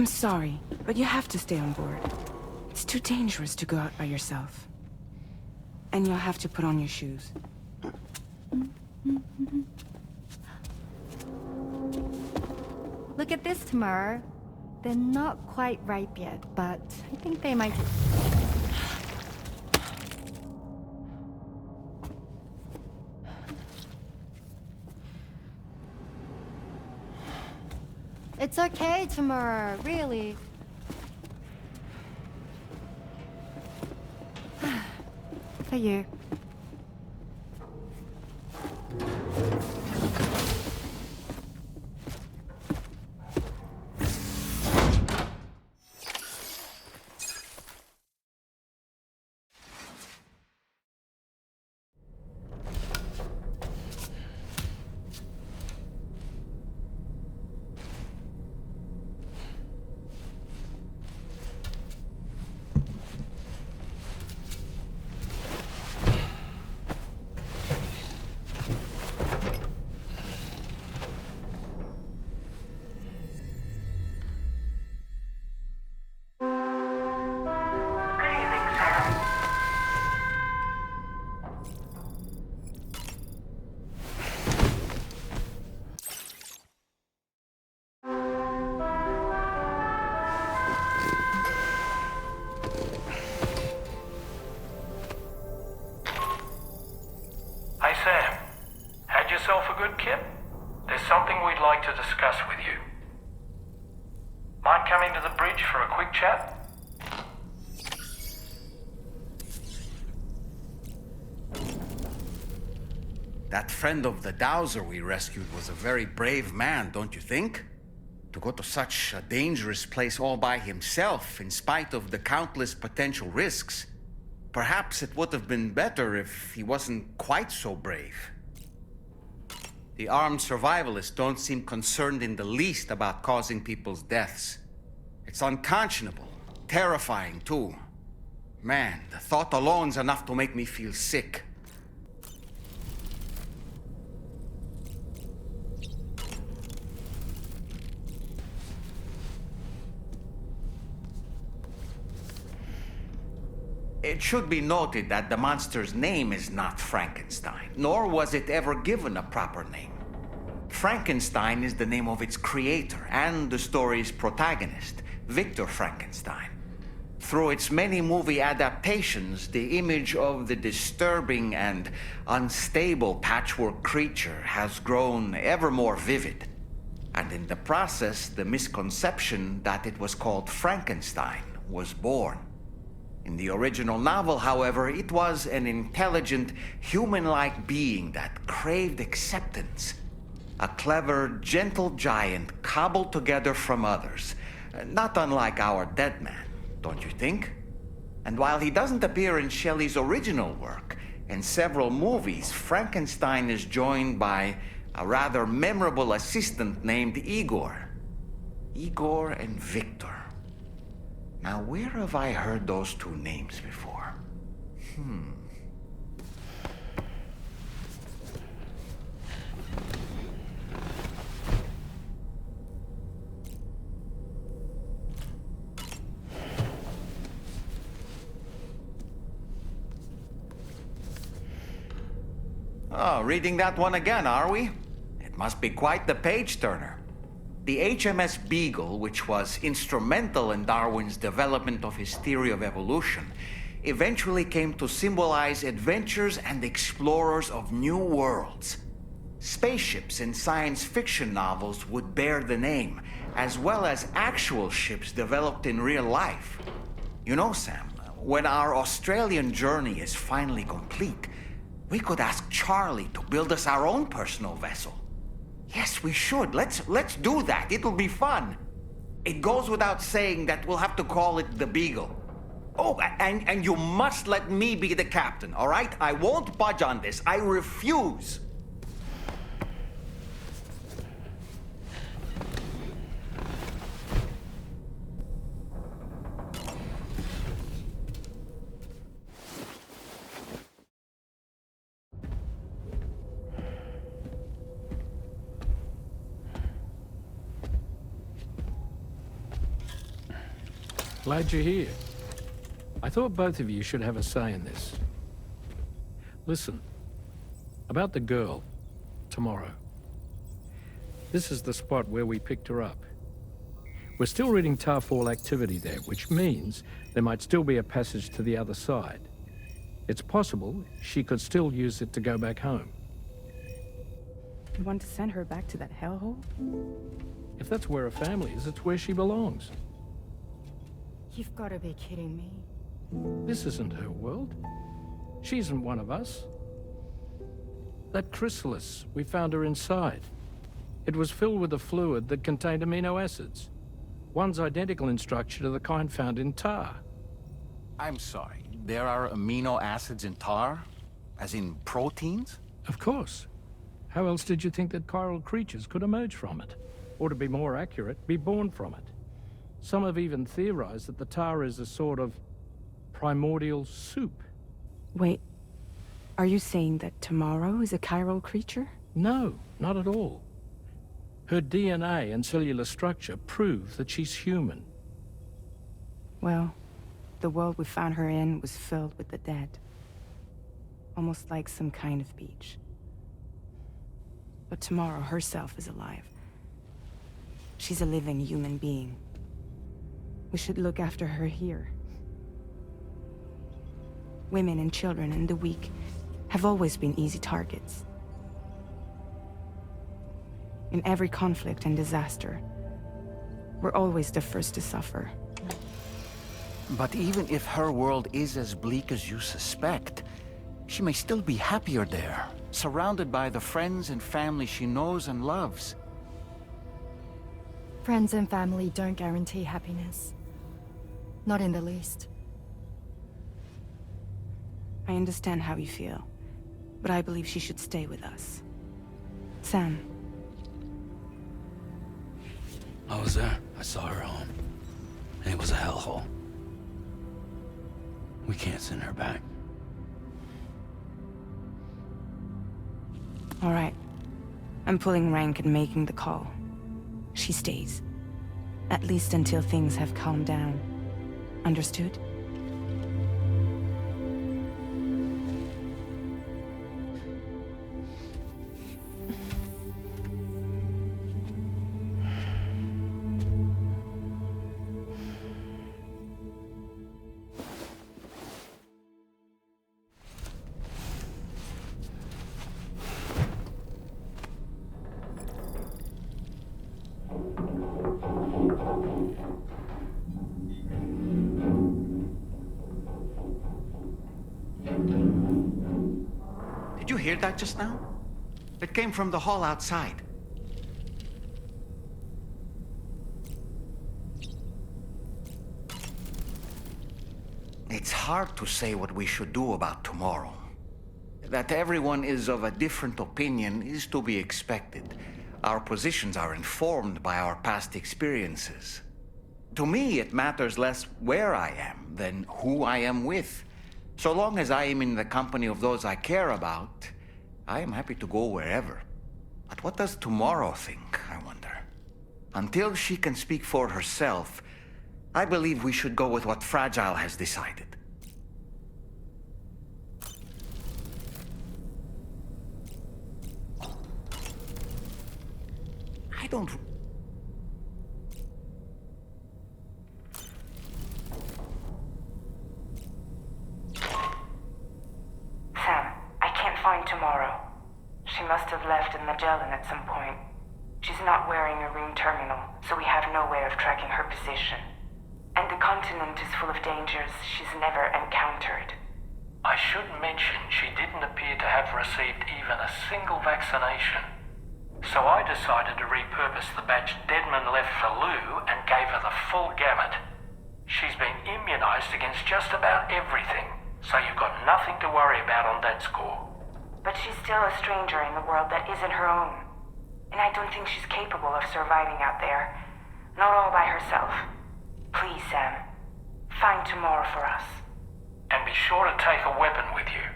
I'm sorry, but you have to stay on board. It's too dangerous to go out by yourself. And you'll have to put on your shoes. Look at this, Tamar. They're not quite ripe yet, but I think they might... It's okay, Tamar, really. For you. Hey Sam, had yourself a good kip? There's something we'd like to discuss with you. Mind coming to the bridge for a quick chat? That friend of the dowser we rescued was a very brave man, don't you think? To go to such a dangerous place all by himself, in spite of the countless potential risks. Perhaps it would have been better if he wasn't quite so brave. The armed survivalists don't seem concerned in the least about causing people's deaths. It's unconscionable, terrifying too. Man, the thought alone's enough to make me feel sick. It should be noted that the monster's name is not Frankenstein, nor was it ever given a proper name. Frankenstein is the name of its creator and the story's protagonist, Victor Frankenstein. Through its many movie adaptations, the image of the disturbing and unstable patchwork creature has grown ever more vivid. And in the process, the misconception that it was called Frankenstein was born. In the original novel, however, it was an intelligent, human-like being that craved acceptance. A clever, gentle giant cobbled together from others, not unlike our dead man, don't you think? And while he doesn't appear in Shelley's original work, in several movies, Frankenstein is joined by a rather memorable assistant named Igor. Igor and Victor. Now, where have I heard those two names before? Oh, reading that one again, are we? It must be quite the page-turner. The HMS Beagle, which was instrumental in Darwin's development of his theory of evolution, eventually came to symbolize adventures and explorers of new worlds. Spaceships in science fiction novels would bear the name, as well as actual ships developed in real life. You know, Sam, when our Australian journey is finally complete, we could ask Charlie to build us our own personal vessel. Yes, we should. Let's do that. It'll be fun. It goes without saying that we'll have to call it the Beagle. Oh, and you must let me be the captain, all right? I won't budge on this. I refuse. Glad you're here. I thought both of you should have a say in this. Listen, about the girl, tomorrow. This is the spot where we picked her up. We're still reading Tarfall activity there, which means there might still be a passage to the other side. It's possible she could still use it to go back home. You want to send her back to that hellhole? If that's where her family is, it's where she belongs. You've got to be kidding me. This isn't her world. She isn't one of us. That chrysalis, we found her inside. It was filled with a fluid that contained amino acids. One's identical in structure to the kind found in tar. I'm sorry, there are amino acids in tar? As in proteins? Of course. How else did you think that chiral creatures could emerge from it? Or to be more accurate, be born from it? Some have even theorized that the tar is a sort of primordial soup. Wait, are you saying that tomorrow is a chiral creature? No, not at all. Her DNA and cellular structure prove that she's human. Well, the world we found her in was filled with the dead. Almost like some kind of beach. But tomorrow herself is alive. She's a living human being. We should look after her here. Women and children and the weak have always been easy targets. In every conflict and disaster, we're always the first to suffer. But even if her world is as bleak as you suspect, she may still be happier there, surrounded by the friends and family she knows and loves. Friends and family don't guarantee happiness. Not in the least. I understand how you feel, but I believe she should stay with us. Sam. I was there. I saw her home. And it was a hellhole. We can't send her back. All right. I'm pulling rank and making the call. She stays. At least until things have calmed down. Understood? Did you hear that just now? It came from the hall outside. It's hard to say what we should do about tomorrow. That everyone is of a different opinion is to be expected. Our positions are informed by our past experiences. To me, it matters less where I am than who I am with. So long as I am in the company of those I care about, I am happy to go wherever. But what does tomorrow think, I wonder? Until she can speak for herself, I believe we should go with what Fragile has decided. I don't... Sam, I can't find tomorrow. She must have left in Magellan at some point. She's not wearing a ring terminal, so we have no way of tracking her position. And the continent is full of dangers she's never encountered. I should mention she didn't appear to have received even a single vaccination. So I decided to repurpose the batch Deadman left for Lou and gave her the full gamut. She's been immunized against just about everything, so you've got nothing to worry about on that score. But she's still a stranger in the world that isn't her own. And I don't think she's capable of surviving out there. Not all by herself. Please, Sam. Find tomorrow for us. And be sure to take a weapon with you,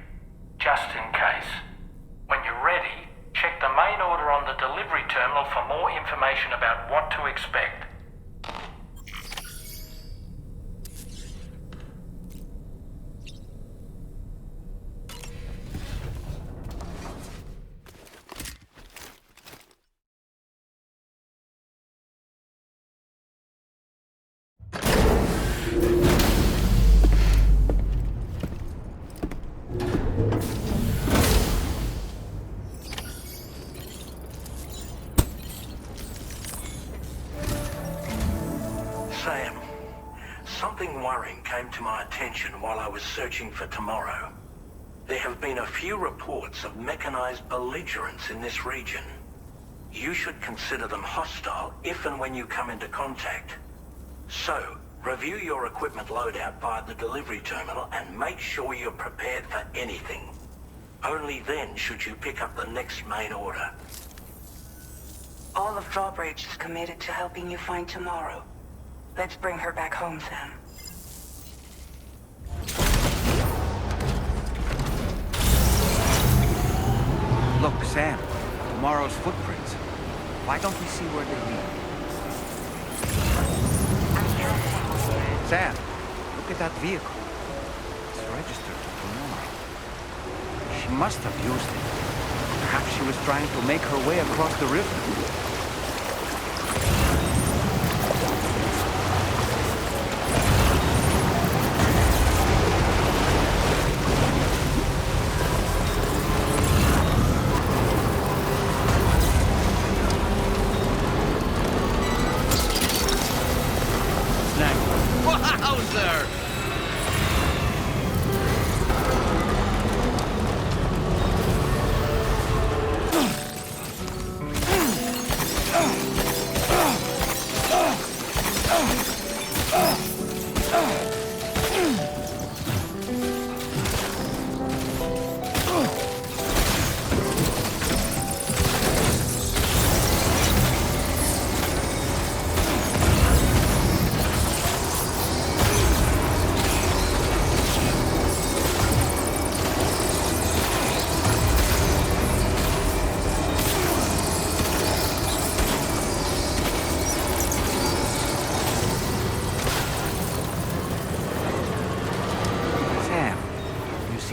just in case. When you're ready, check the main order on the delivery terminal for more information about what to expect. Something worrying came to my attention while I was searching for Tomorrow. There have been a few reports of mechanized belligerents in this region. You should consider them hostile if and when you come into contact. So, review your equipment loadout via the delivery terminal and make sure you're prepared for anything. Only then should you pick up the next main order. All of Drawbridge is committed to helping you find Tomorrow. Let's bring her back home, Sam. Look, Sam. Tomorrow's footprints. Why don't we see where they lead? Sam, look at that vehicle. It's registered to Tomorrow. She must have used it. Perhaps she was trying to make her way across the river. Wowzer!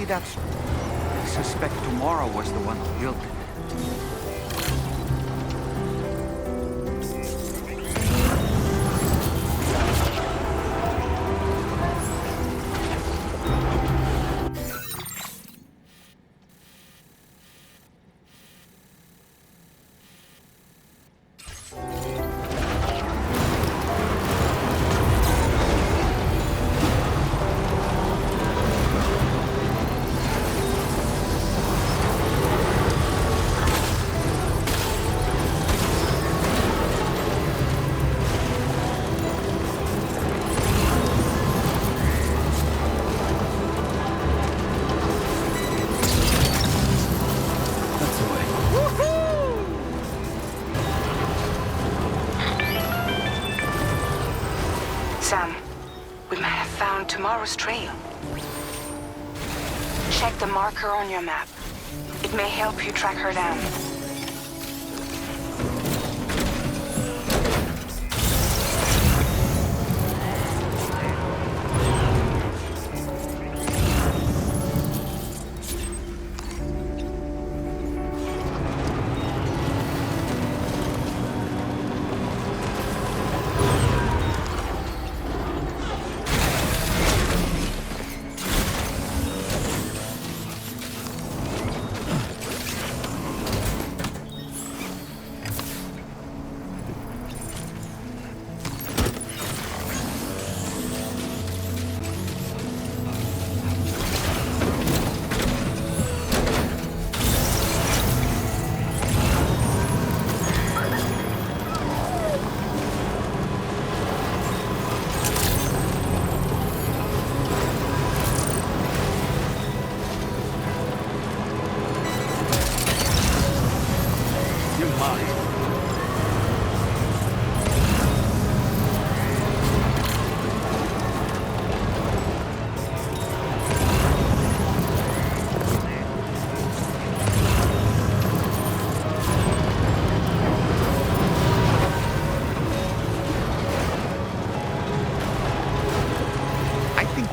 That's... I suspect Tomorrow was the one who built it. Sam, we might have found Tomorrow's trail. Check the marker on your map. It may help you track her down.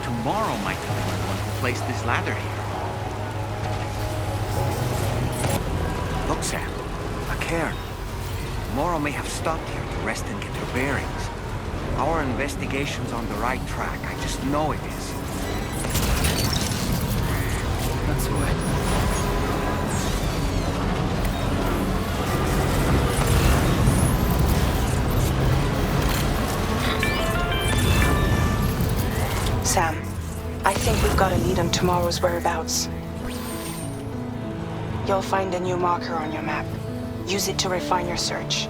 Tomorrow might have been the one who placed this ladder here. Look, Sam. A cairn. Tomorrow may have stopped here to rest and get her bearings. Our investigation's on the right track. I just know it is. That's the way. Sam, I think we've got a lead on tomorrow's whereabouts. You'll find a new marker on your map. Use it to refine your search.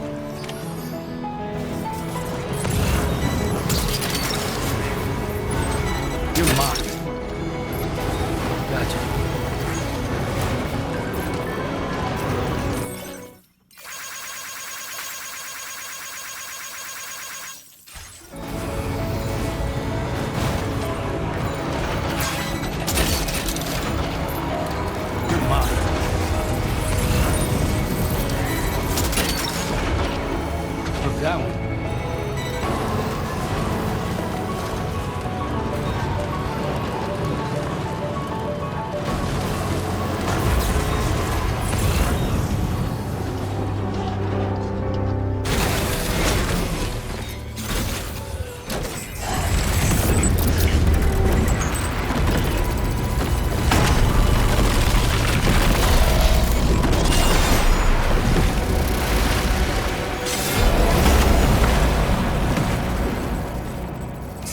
You're marked. Gotcha. You're marked. Look that one.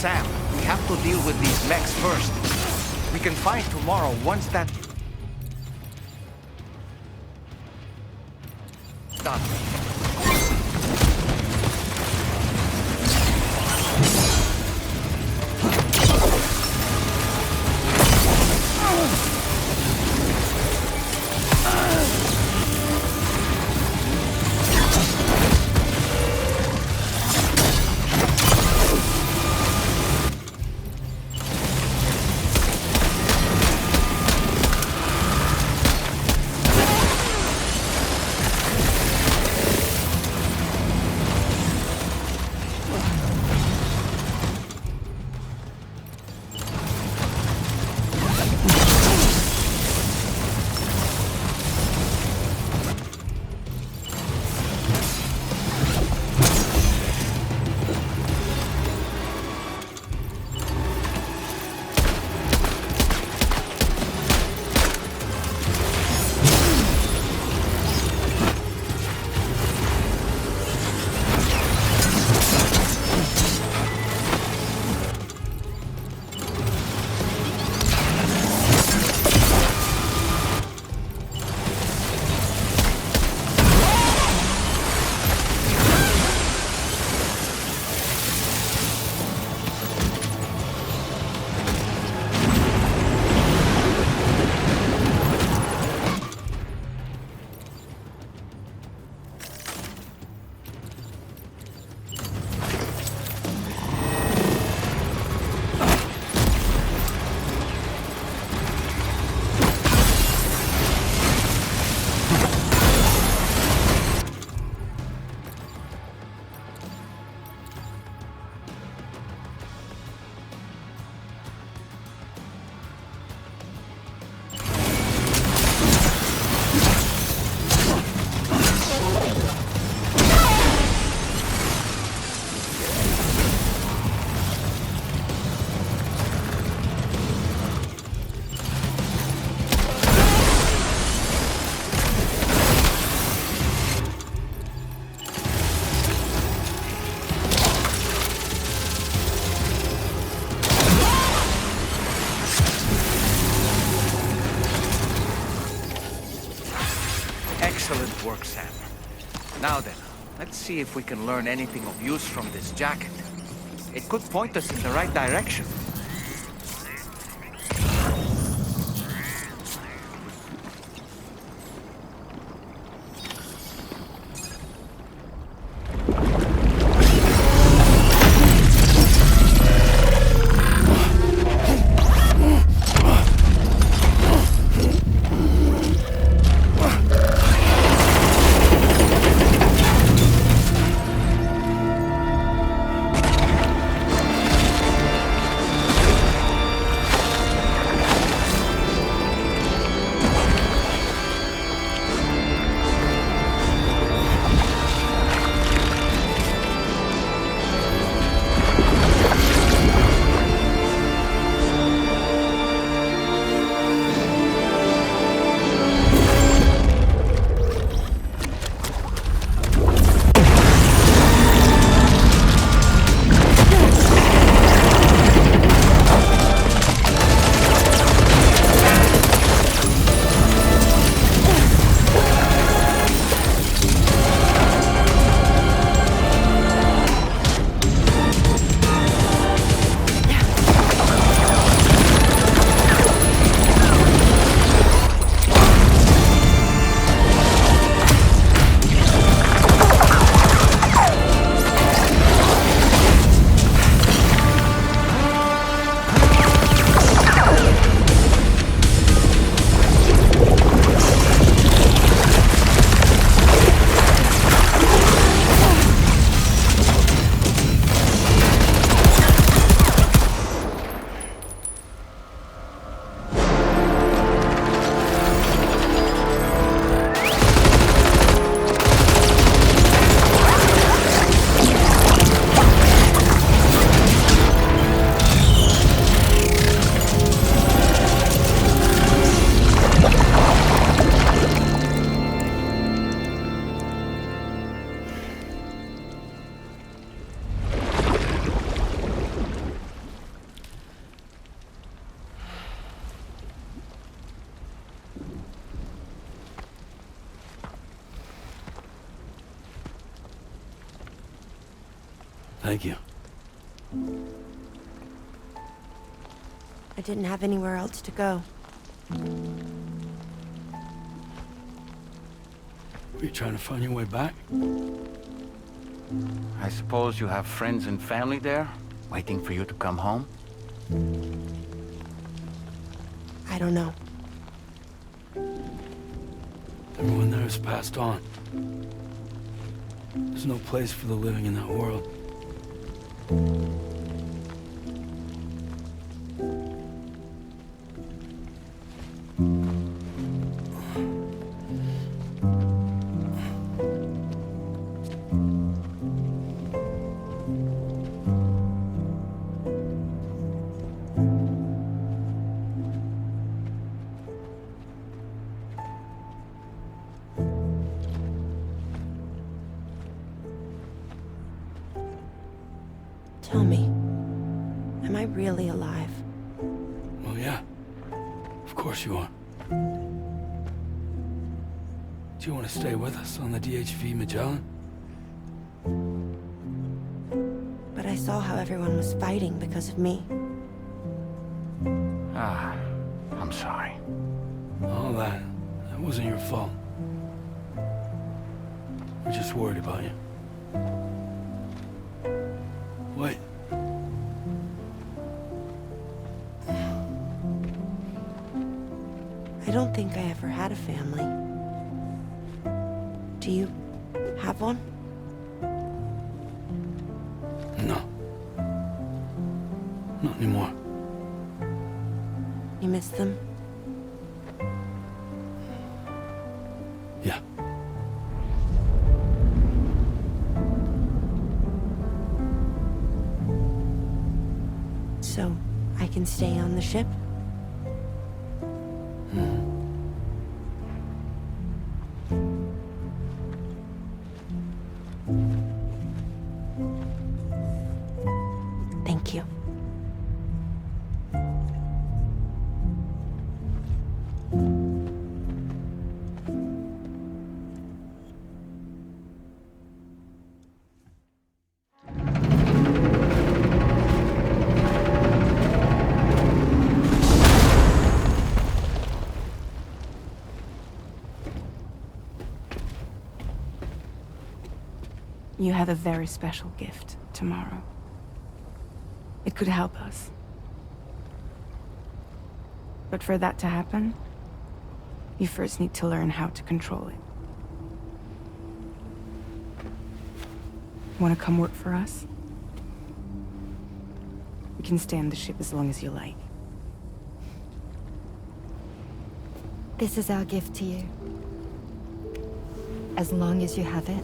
Sam, we have to deal with these mechs first. We can find tomorrow once that... done. Excellent work, Sam. Now then, let's see if we can learn anything of use from this jacket. It could point us in the right direction. Thank you. I didn't have anywhere else to go. Are you trying to find your way back? I suppose you have friends and family there, waiting for you to come home? I don't know. Everyone there has passed on. There's no place for the living in that world. Tell me, am I really alive? Well, yeah. Of course you are. Do you want to stay with us on the DHV Magellan? But I saw how everyone was fighting because of me. Ah, I'm sorry. All that wasn't your fault. We're just worried about you. Wait. I don't think I ever had a family. Do you have one? No. Not anymore. You miss them? Yeah. So, I can stay on the ship? Thank you. You have a very special gift tomorrow. It could help us. But for that to happen, you first need to learn how to control it. Want to come work for us? You can stay on the ship as long as you like. This is our gift to you. As long as you have it,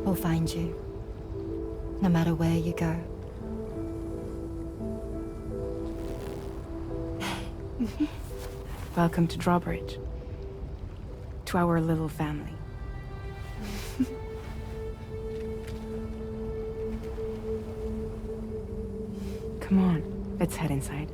we'll find you. No matter where you go. Welcome to Drawbridge. To our little family. Come on, let's head inside.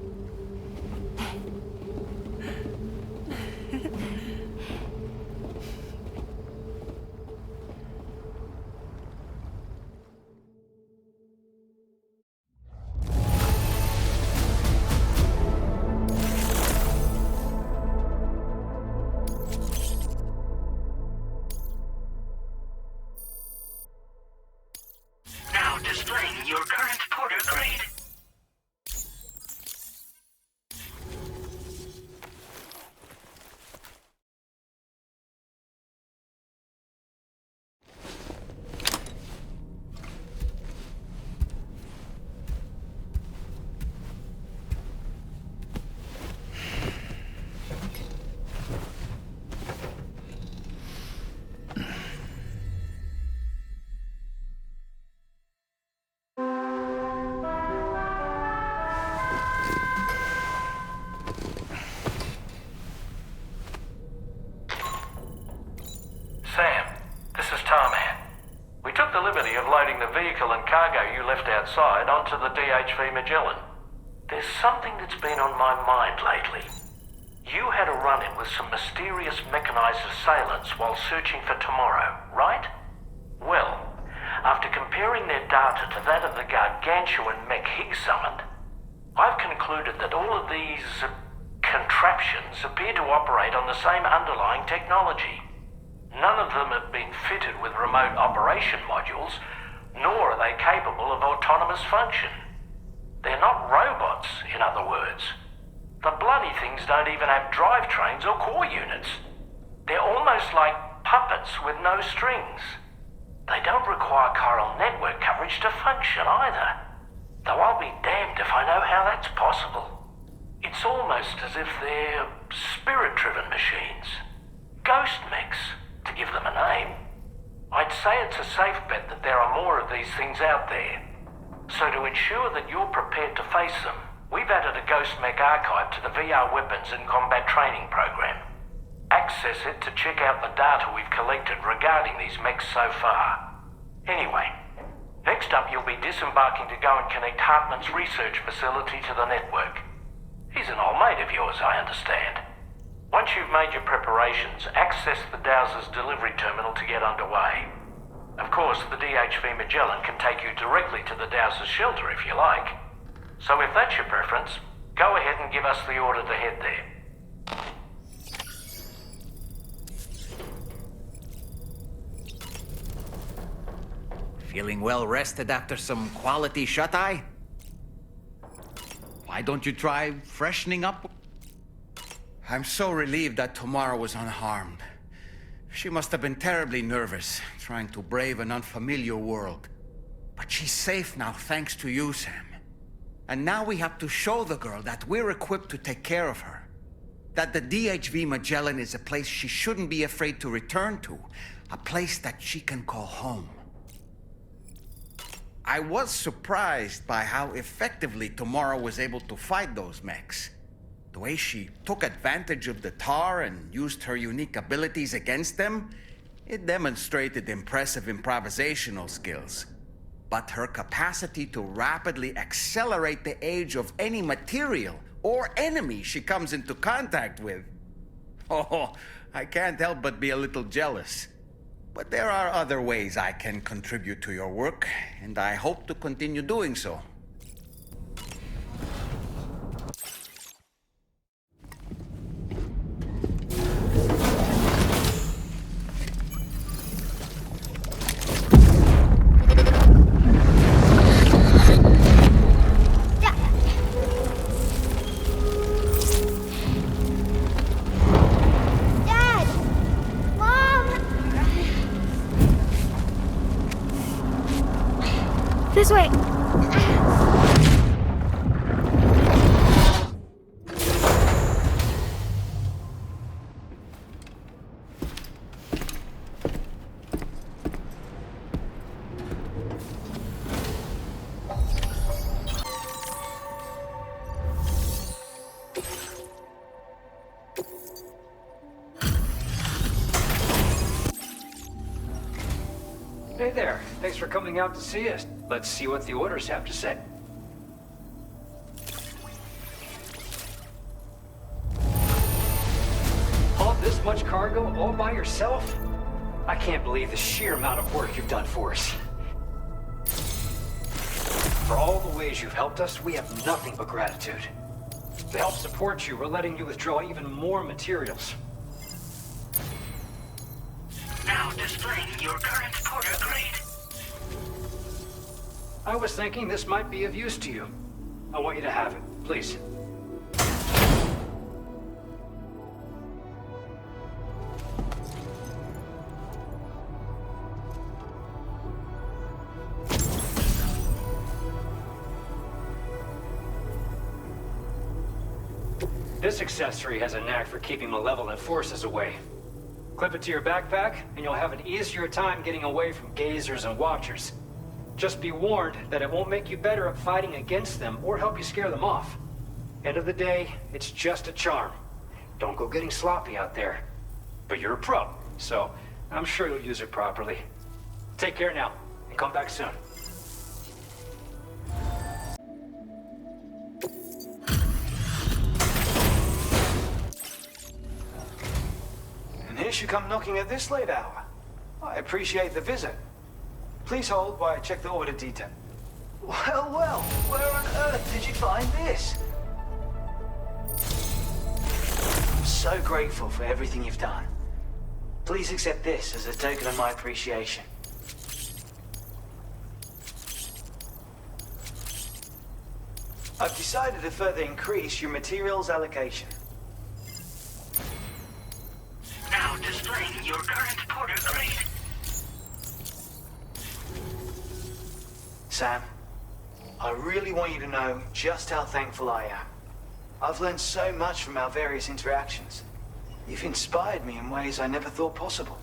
Now displaying your current porter grade. Sam, this is Tarman. We took the liberty of loading the vehicle and cargo you left outside onto the DHV Magellan. There's something that's been on my mind lately. You had a run-in with some mysterious mechanized assailants while searching for Tomorrow, right? Well, After comparing their data to that of the gargantuan mech Higgs summoned, I've concluded that all of these contraptions appear to operate on the same underlying technology. None of them have been fitted with remote operation modules, nor are they capable of autonomous function. They're not robots, in other words. The bloody things don't even have drivetrains or core units. They're almost like puppets with no strings. They don't require chiral network coverage to function either. Though I'll be damned if I know how that's possible. It's almost as if they're spirit-driven machines. Ghost mechs, to give them a name. I'd say it's a safe bet that there are more of these things out there. So to ensure that you're prepared to face them, we've added a Ghost Mech archive to the VR weapons and combat training program. Access it to check out the data we've collected regarding these mechs so far. Anyway, next up you'll be disembarking to go and connect Hartman's research facility to the network. He's an old mate of yours, I understand. Once you've made your preparations, access the Dowser's delivery terminal to get underway. Of course, the DHV Magellan can take you directly to the Dowser's shelter if you like. So if that's your preference, go ahead and give us the order to head there. Feeling well rested after some quality shut-eye? Why don't you try freshening up? I'm so relieved that Tamara was unharmed. She must have been terribly nervous, trying to brave an unfamiliar world. But she's safe now, thanks to you, Sam. And now we have to show the girl that we're equipped to take care of her. That the DHV Magellan is a place she shouldn't be afraid to return to. A place that she can call home. I was surprised by how effectively Tamara was able to fight those mechs. The way she took advantage of the tar and used her unique abilities against them, it demonstrated impressive improvisational skills. But her capacity to rapidly accelerate the age of any material or enemy she comes into contact with. Oh, I can't help but be a little jealous. But there are other ways I can contribute to your work, and I hope to continue doing so. This way! Hey there, thanks for coming out to see us. Let's see what the orders have to say. Haul this much cargo all by yourself? I can't believe the sheer amount of work you've done for us. For all the ways you've helped us, we have nothing but gratitude. To help support you, we're letting you withdraw even more materials. Now displaying your current porter grade. I was thinking this might be of use to you. I want you to have it, please. This accessory has a knack for keeping malevolent forces away. Clip it to your backpack, and you'll have an easier time getting away from gazers and watchers. Just be warned that it won't make you better at fighting against them or help you scare them off. End of the day, it's just a charm. Don't go getting sloppy out there. But you're a pro, so I'm sure you'll use it properly. Take care now, and come back soon. And here she come knocking at this late hour. I appreciate the visit. Please hold while I check the order detail. Well, well, where on earth did you find this? I'm so grateful for everything you've done. Please accept this as a token of my appreciation. I've decided to further increase your materials allocation. Now displaying your current Porter grade. Sam, I really want you to know just how thankful I am. I've learned so much from our various interactions. You've inspired me in ways I never thought possible.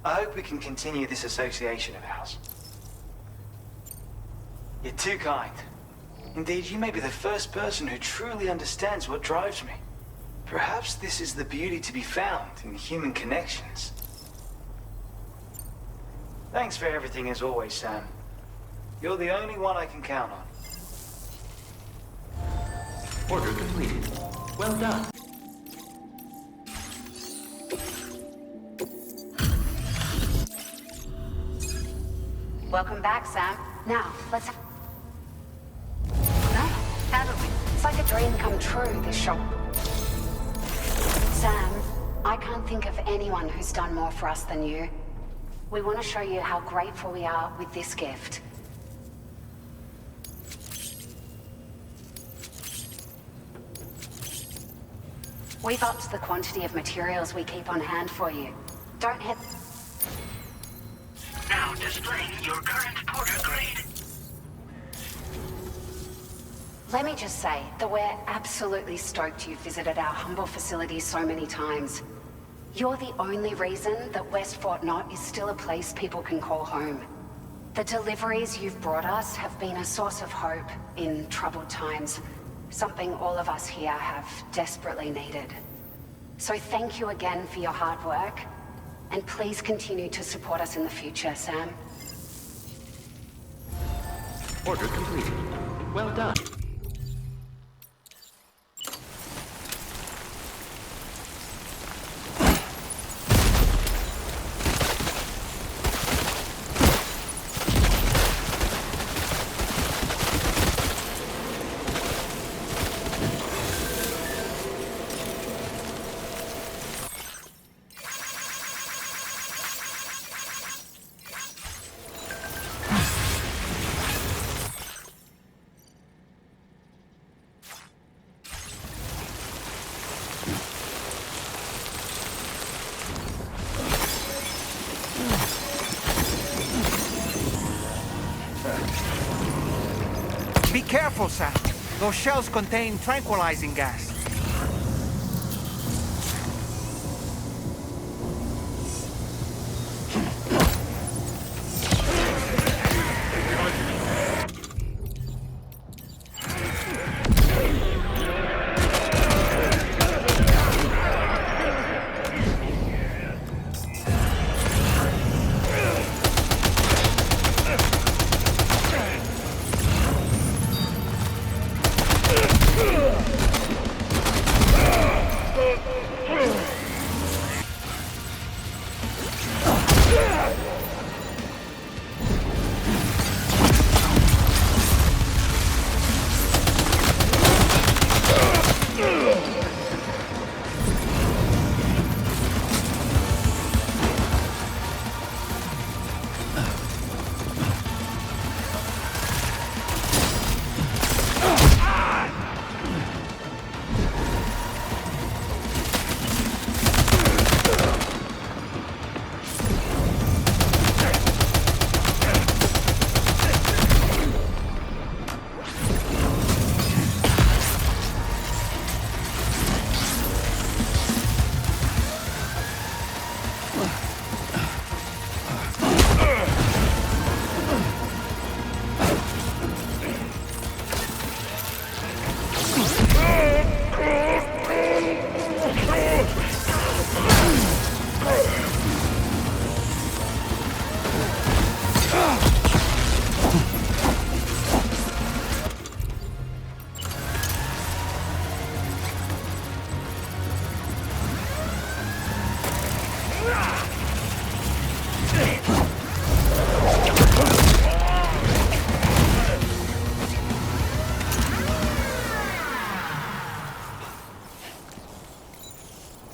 I hope we can continue this association of ours. You're too kind. Indeed, you may be the first person who truly understands what drives me. Perhaps this is the beauty to be found in human connections. Thanks for everything as always, Sam. You're the only one I can count on. Order completed. Well done. Welcome back, Sam. Now, let's... No? Haven't we? It's like a dream come true, this shop. Sam, I can't think of anyone who's done more for us than you. We want to show you how grateful we are with this gift. We've upped the quantity of materials we keep on hand for you. Don't hit... Now displaying your current Porter grade. Let me just say that we're absolutely stoked you've visited our humble facilities so many times. You're the only reason that West Fort Knott is still a place people can call home. The deliveries you've brought us have been a source of hope in troubled times. Something all of us here have desperately needed. So thank you again for your hard work, and please continue to support us in the future, Sam. Order completed. Well done. Be careful, Sam. Those shells contain tranquilizing gas.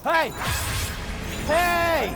Hey! Hey!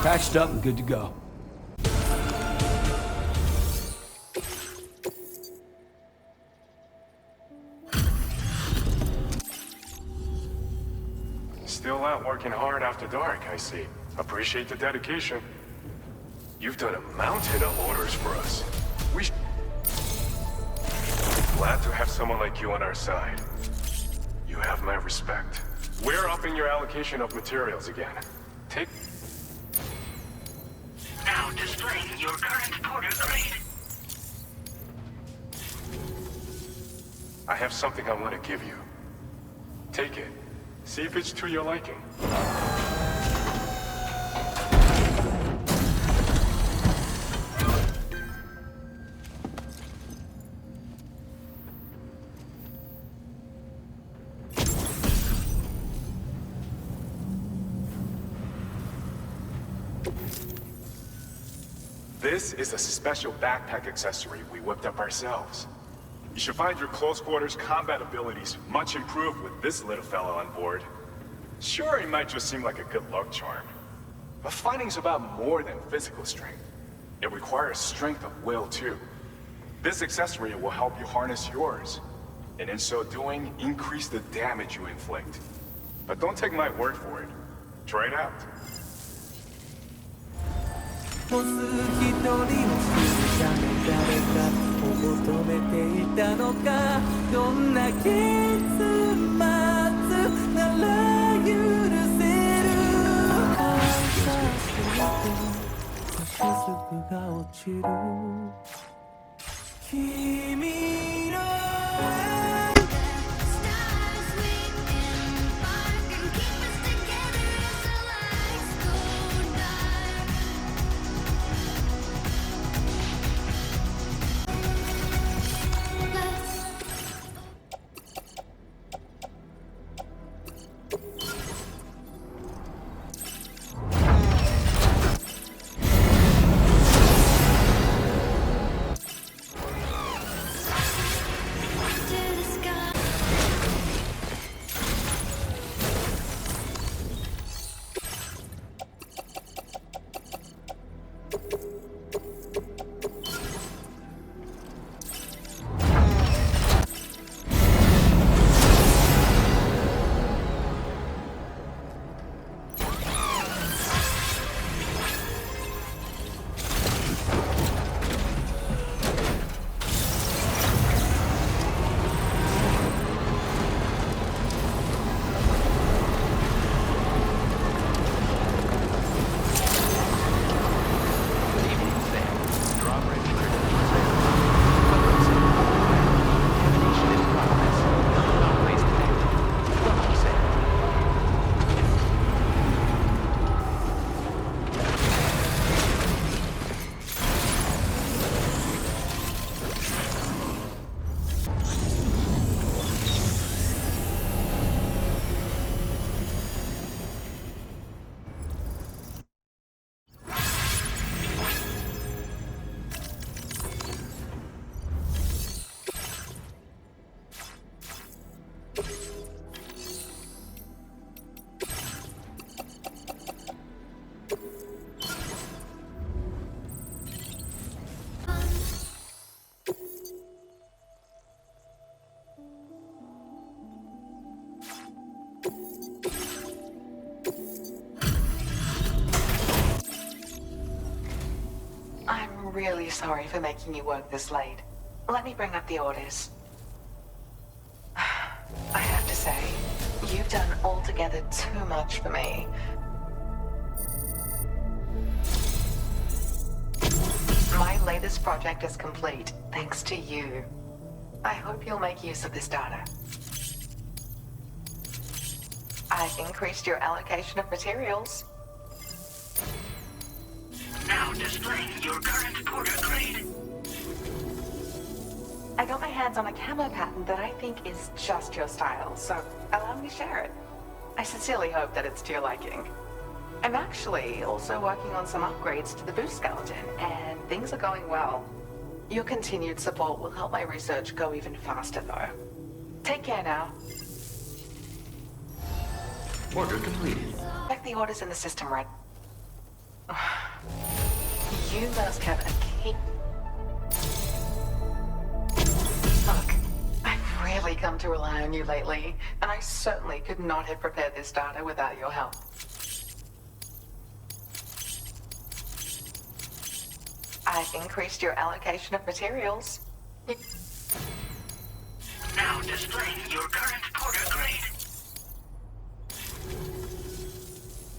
Patched up and good to go. Still out working hard after dark, I see. Appreciate the dedication. You've done a mountain of orders for us. Glad to have someone like you on our side. You have my respect. We're upping your allocation of materials again. Take... Now displaying your current porter grade. I have something I want to give you. Take it. See if it's to your liking. This is a special backpack accessory we whipped up ourselves. You should find your close quarters combat abilities much improved with this little fella on board. Sure, he might just seem like a good luck charm, but fighting's about more than physical strength. It requires strength of will too. This accessory will help you harness yours, and in so doing, increase the damage you inflict. But don't take my word for it. Try it out. もう一人の瞬間誰かを求めていたのかどんな結末なら許せる朝日雫が落ちる君の really sorry for making you work this late. Let me bring up the orders. I have to say, you've done altogether too much for me. My latest project is complete, thanks to you. I hope you'll make use of this data. I've increased your allocation of materials. Now displaying your current porter grade. I got my hands on a camo pattern that I think is just your style, so allow me to share it. I sincerely hope that it's to your liking. I'm actually also working on some upgrades to the boost skeleton, and things are going well. Your continued support will help my research go even faster, though. Take care now. Order completed. Check the orders in the system, right? You must have a key. Look, I've really come to rely on you lately, and I certainly could not have prepared this data without your help. I've increased your allocation of materials. Now displaying your current porter grade.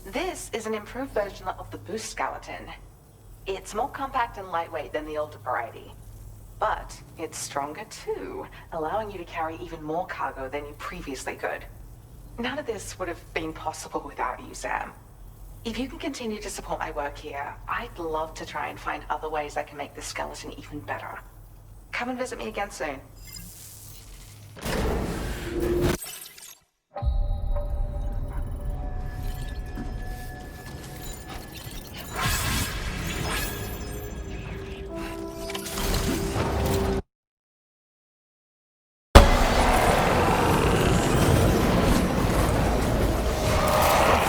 This is an improved version of the boost skeleton. It's more compact and lightweight than the older variety. But it's stronger too, allowing you to carry even more cargo than you previously could. None of this would have been possible without you, Sam. If you can continue to support my work here, I'd love to try and find other ways I can make this skeleton even better. Come and visit me again soon.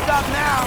Stop now!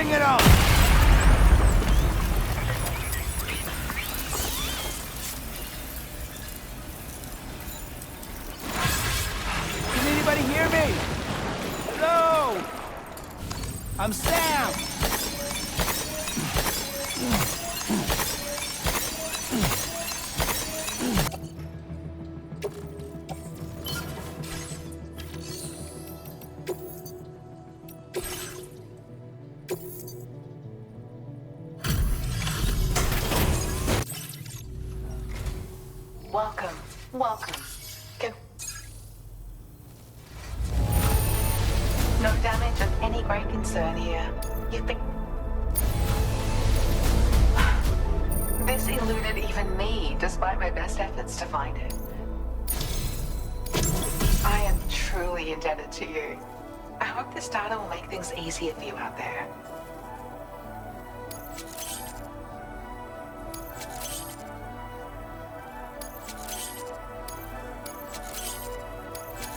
Bring it on! Can anybody hear me? Hello? I'm Sam! Welcome. Welcome. Go. No damage of any great concern here. You've been... This eluded even me, despite my best efforts to find it. I am truly indebted to you. I hope this data will make things easier for you out there.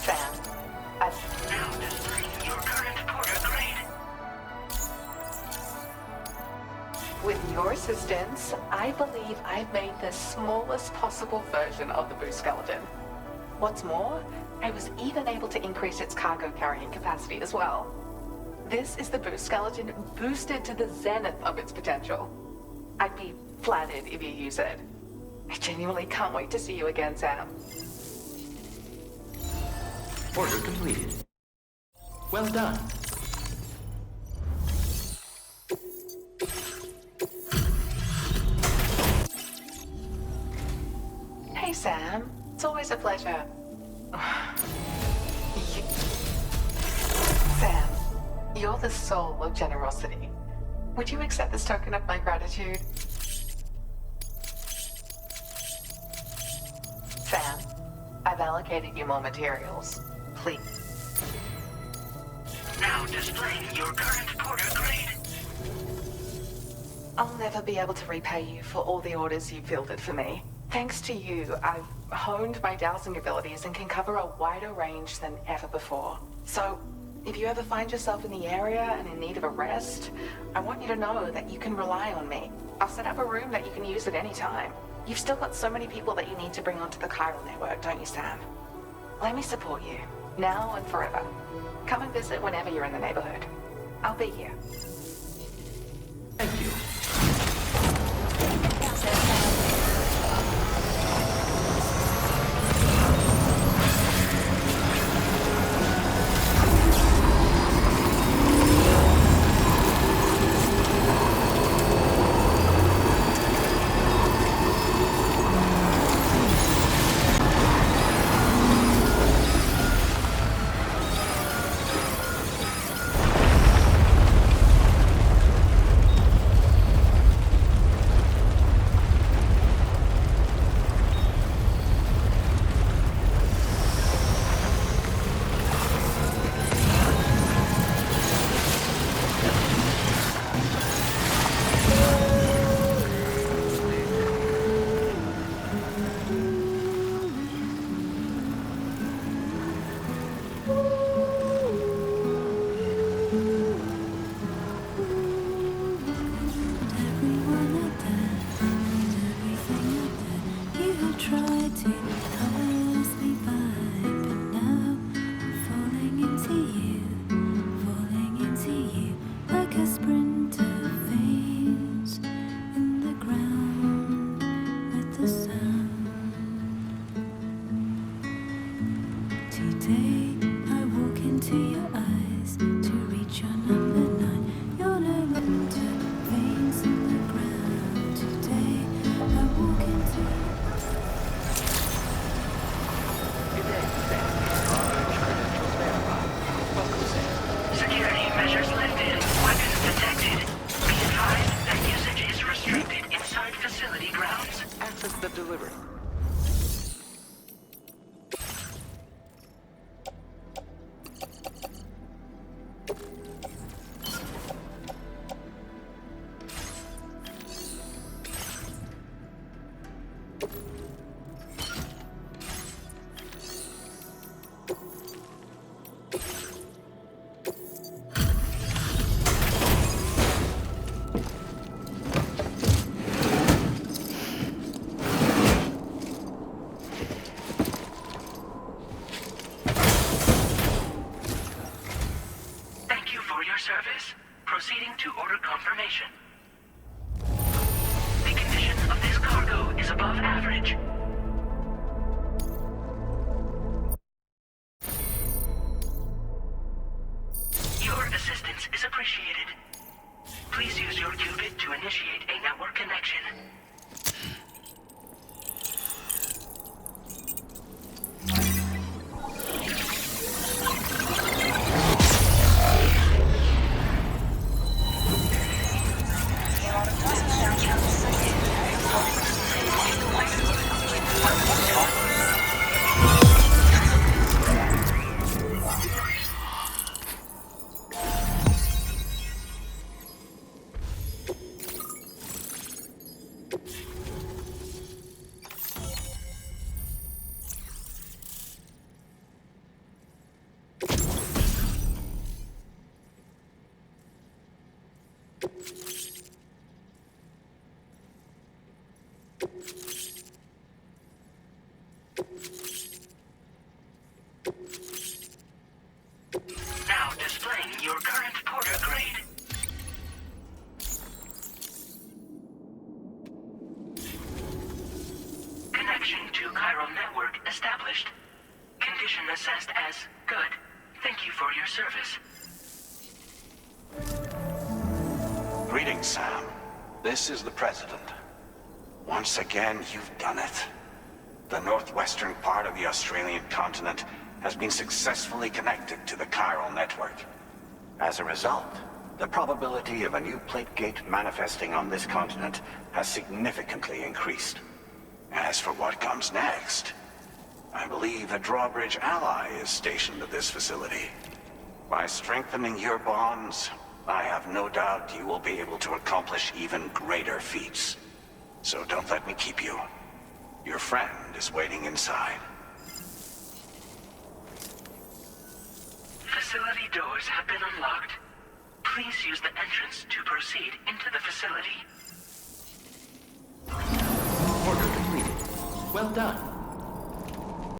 Sam, I've now displayed your current Porter grade. With your assistance, I believe I've made the smallest possible version of the boost skeleton. What's more, I was even able to increase its cargo carrying capacity as well. This is the boost skeleton boosted to the zenith of its potential. I'd be flattered if you use it. I genuinely can't wait to see you again, Sam. Order completed. Well done. Hey, Sam. It's always a pleasure. Sam, you're the soul of generosity. Would you accept this token of my gratitude? Sam, I've allocated you more materials. Please. Now displaying your current Porter grade. I'll never be able to repay you for all the orders you fielded for me. Thanks to you, I've honed my dowsing abilities and can cover a wider range than ever before. So, if you ever find yourself in the area and in need of a rest, I want you to know that you can rely on me. I'll set up a room that you can use at any time. You've still got so many people that you need to bring onto the chiral network, don't you, Sam? Let me support you, now and forever. Come and visit whenever you're in the neighborhood. I'll be here. Thank you. service. Proceeding to order confirmation. The condition of this cargo is above average. Your assistance is appreciated. Please use your qubit to initiate a network connection. Now displaying your current porter grade. Connection to chiral network established. Condition assessed as good. Thank you for your service. Greetings, Sam. This is the President. Once again, you've done it. The northwestern part of the Australian continent has been successfully connected to the chiral network. As a result, the probability of a new plate gate manifesting on this continent has significantly increased. As for what comes next, I believe a drawbridge ally is stationed at this facility. By strengthening your bonds, I have no doubt you will be able to accomplish even greater feats. So don't let me keep you. Your friend is waiting inside. Facility doors have been unlocked. Please use the entrance to proceed into the facility. Order completed. Well done.